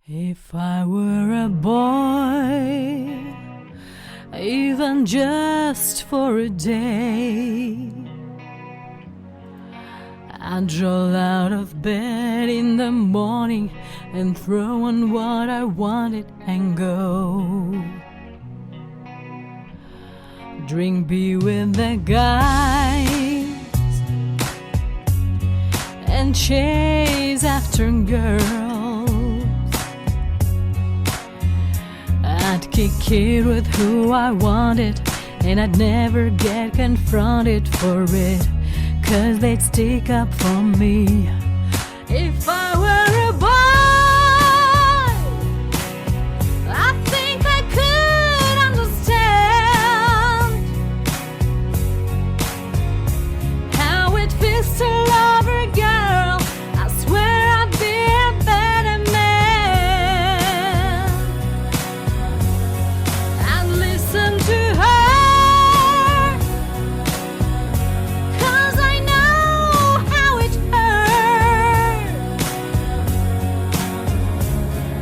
If I were a boy, even just for a day, I'd roll out of bed in the morning and throw on what I wanted and go. Drink beer with the guys and chase after girls. I'd kick it with who I wanted, and I'd never get confronted for it, 'cause they'd stick up for me. If I were a boy, I think I could understand how it feels to love a girl. I swear I'd be a better man. I'd listen to her, 'cause I know how it hurts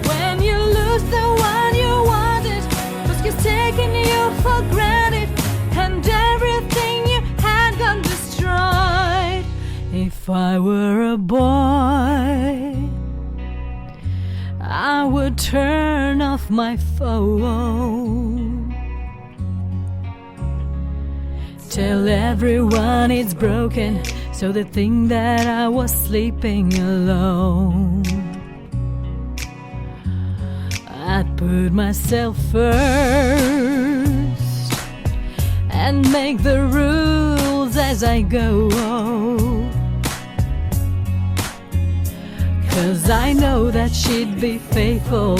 when you lose the one you wanted, 'cause he's taking you for granted and everything you had gone destroyed. If I were a boy, I would turn off my phone, tell everyone it's broken, so they think that I was sleeping alone. I'd put myself first and make the rules as I go, 'cause I know that she'd be faithful,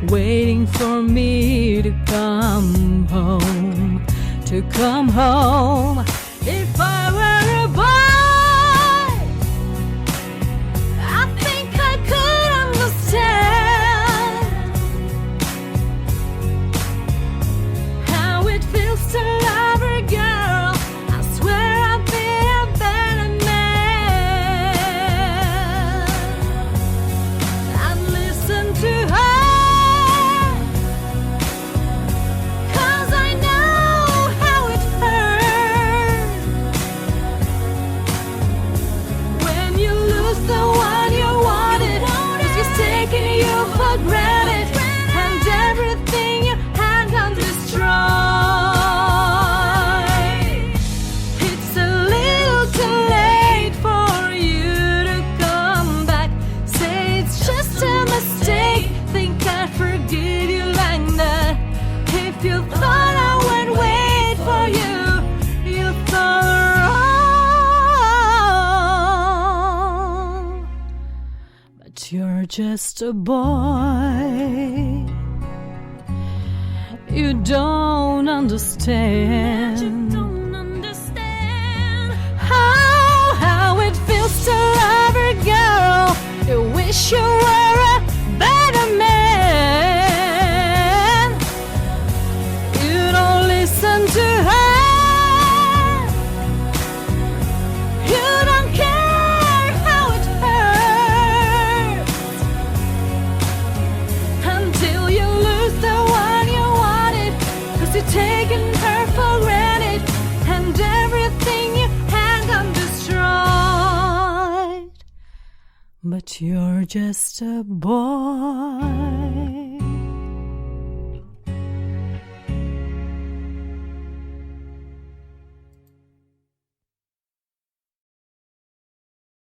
waiting for me to come home, to come home. If I were a boy, I think I could understand how it feels to love a girl. I swear I'd be a better man. I'd listen to her, 'cause I know how it hurts when you lose the one you wanted, 'cause he's taking you for granted and everything you had gone destroyed. It's a little too late for you to come back. Say it's just a mistake, think I'd forgive you like that. If you thought I would wait for you, you thought wrong. But you're just a boy, you don't understand how it feels to love a girl. You wish you were a better man. You don't listen to her, you don't care how it hurts until you lose the one you wanted, 'cause you're taking her for granted and everything you had gone destroyed. But you're just a boy.